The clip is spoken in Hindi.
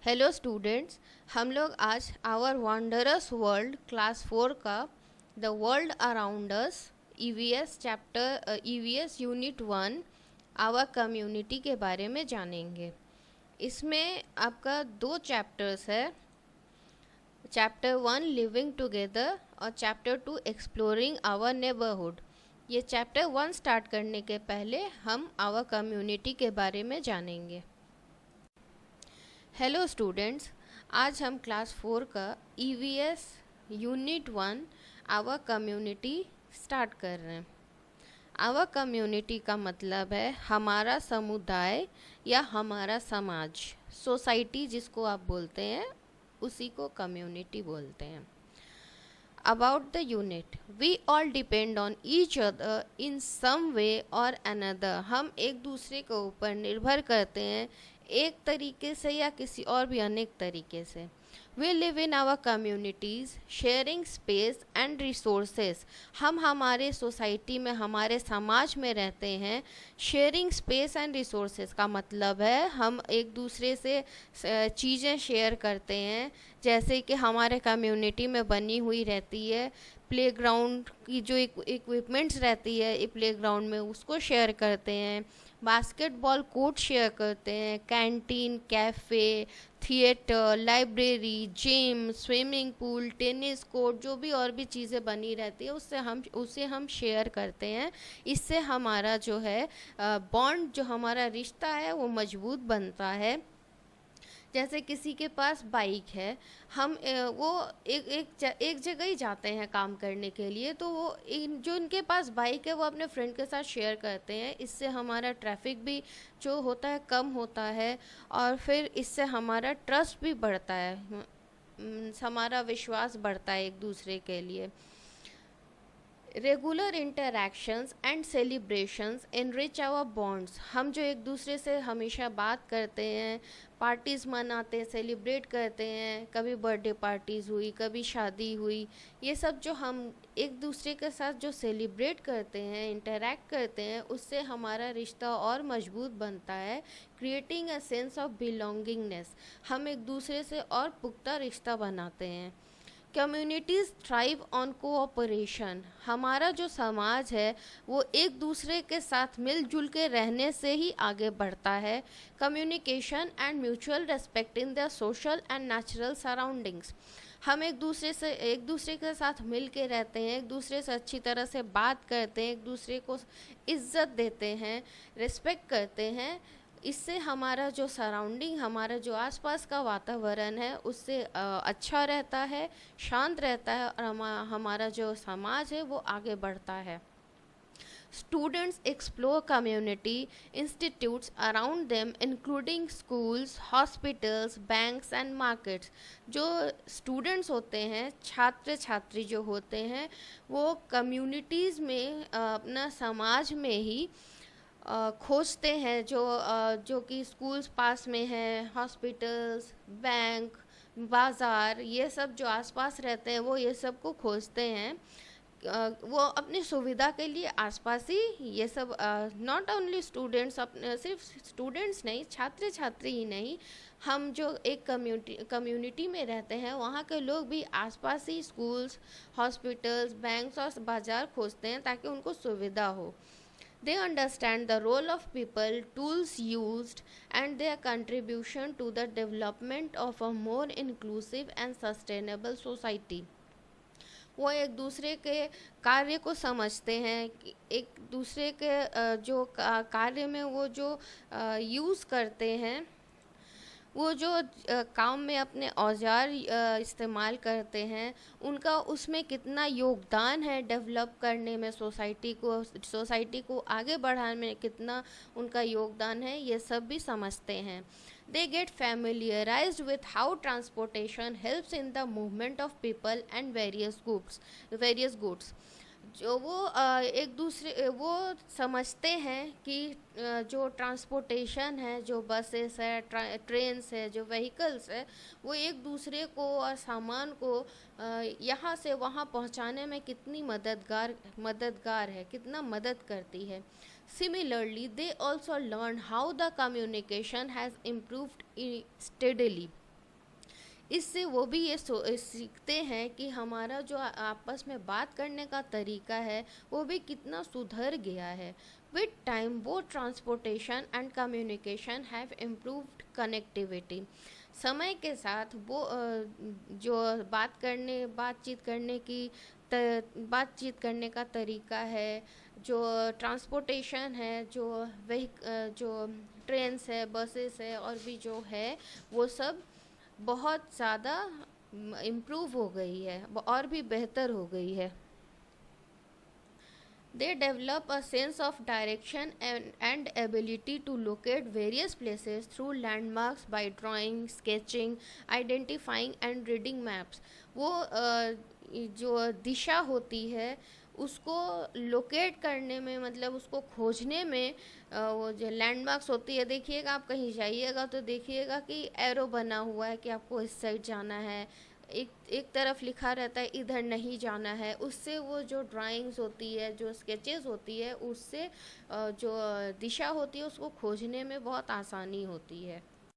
हेलो स्टूडेंट्स, हम लोग आज आवर वंडरस वर्ल्ड क्लास 4 का the world around us EVS unit 1 our community के बारे में जानेंगे। इसमें आपका दो चैप्टर्स है, चैप्टर 1 लिविंग टुगेदर और चैप्टर 2 एक्सप्लोरिंग आवर नेबरहुड। ये चैप्टर 1 स्टार्ट करने के पहले हम आवर कम्युनिटी के बारे में जानेंगे। हेलो स्टूडेंट्स, आज हम क्लास 4 का EVS unit 1 our community start कर रहे हैं। आवर कम्युनिटी का मतलब है हमारा समुदाय या हमारा समाज, सोसाइटी जिसको आप बोलते हैं उसी को कम्युनिटी बोलते हैं। About the unit, we all depend on each other in some way or another. हम एक दूसरे के ऊपर निर्भर करते हैं एक तरीके से या किसी और भी अनेक तरीके से। We live in our communities, sharing space and resources. हम हमारे सोसाइटी में, हमारे समाज में रहते हैं। शेयरिंग स्पेस एंड रिसोर्सेज का मतलब है हम एक दूसरे से चीज़ें शेयर करते हैं, जैसे कि हमारे कम्युनिटी में बनी हुई रहती है प्लेग्राउंड की जो इक्विपमेंट्स रहती है प्लेग्राउंड में, उसको शेयर करते हैं। बास्केटबॉल कोर्ट शेयर करते हैं, canteen, cafe, theatre, library, gym, swimming pool, tennis court, जो भी और भी चीज़ें बनी रहती है उसे हम शेयर करते हैं। इससे हमारा जो है बॉन्ड, जो हमारा रिश्ता है वो मजबूत बनता है। जैसे किसी के पास बाइक है, हम वो एक जगह ही जाते हैं काम करने के लिए, तो वो जो इनके पास बाइक है वो अपने फ्रेंड के साथ शेयर करते हैं। इससे हमारा ट्रैफिक भी जो होता है कम होता है, और फिर इससे हमारा ट्रस्ट भी बढ़ता है, हमारा विश्वास बढ़ता है एक दूसरे के लिए। Regular interactions and celebrations enrich our bonds. हम जो एक दूसरे से हमेशा बात करते हैं, पार्टीज़ मनाते हैं, सेलिब्रेट करते हैं, कभी बर्थडे पार्टीज़ हुई, कभी शादी हुई, ये सब जो हम एक दूसरे के साथ जो सेलिब्रेट करते हैं, इंटरैक्ट करते हैं, उससे हमारा रिश्ता और मजबूत बनता है, creating a sense of belongingness. हम एक दूसरे से और पुख्ता रिश्ता बनाते हैं। Communities thrive on cooperation. हमारा जो समाज है वो एक दूसरे के साथ मिलजुल के रहने से ही आगे बढ़ता है। Communication and mutual respect in the social and natural surroundings. हम एक दूसरे के साथ मिल के रहते हैं, एक दूसरे से अच्छी तरह से बात करते हैं, एक दूसरे को इज्जत देते हैं, रिस्पेक्ट करते हैं। इससे हमारा जो सराउंडिंग, हमारा जो आसपास का वातावरण है उससे अच्छा रहता है, शांत रहता है, और हमारा जो समाज है वो आगे बढ़ता है। Students explore community institutes around them including schools, hospitals, banks and markets. जो स्टूडेंट्स होते हैं, छात्र छात्री जो होते हैं, वो कम्युनिटीज़ में अपना समाज में ही खोजते हैं, जो कि स्कूल्स पास में हैं, हॉस्पिटल्स, बैंक, बाज़ार, ये सब जो आसपास रहते हैं वो ये सब को खोजते हैं। वो अपनी सुविधा के लिए आसपास ही ये सब, नॉट ओनली स्टूडेंट्स, अपने सिर्फ स्टूडेंट्स नहीं, छात्र छात्री ही नहीं, हम जो एक कम्युनिटी में रहते हैं वहाँ के लोग भी आसपास ही स्कूल्स, हॉस्पिटल्स, बैंक्स और बाज़ार खोजते हैं ताकि उनको सुविधा हो। They understand the role of people, tools used, and their contribution to the development of a more inclusive and sustainable society. वो एक दूसरे के कार्य को समझते हैं, एक दूसरे के जो कार्य में वो जो यूज़ करते हैं, वो जो काम में अपने औजार इस्तेमाल करते हैं, उनका उसमें कितना योगदान है डेवलप करने में, सोसाइटी को आगे बढ़ाने में कितना उनका योगदान है, ये सब भी समझते हैं। They get familiarized with how transportation helps in the movement of people and various goods. जो वो एक दूसरे वो समझते हैं कि जो ट्रांसपोर्टेशन है, जो बसेस है, ट्रेन्स है, जो व्हीकल्स है, वो एक दूसरे को और सामान को यहाँ से वहाँ पहुँचाने में कितनी मददगार है, कितना मदद करती है। Similarly, they also learn how the communication has improved steadily. इससे वो भी ये सीखते हैं कि हमारा जो आपस में बात करने का तरीका है वो भी कितना सुधर गया है। With time both transportation and communication have improved connectivity. समय के साथ वो जो बातचीत करने का तरीका है, जो ट्रांसपोर्टेशन है, जो ट्रेन्स है, बसेस है और भी जो है, वो सब बहुत ज़्यादा इम्प्रूव हो गई है और भी बेहतर हो गई है। They develop a sense of direction and ability to locate various places through landmarks by drawing, sketching, identifying and reading maps. वो जो दिशा होती है उसको लोकेट करने में, मतलब उसको खोजने में, वो जो लैंडमार्क्स होती है, देखिएगा आप कहीं जाइएगा तो देखिएगा कि एरो बना हुआ है कि आपको इस साइड जाना है, एक एक तरफ लिखा रहता है इधर नहीं जाना है। उससे वो जो ड्राइंग्स होती है, जो स्केचेस होती है, उससे जो दिशा होती है उसको खोजने में बहुत आसानी होती है।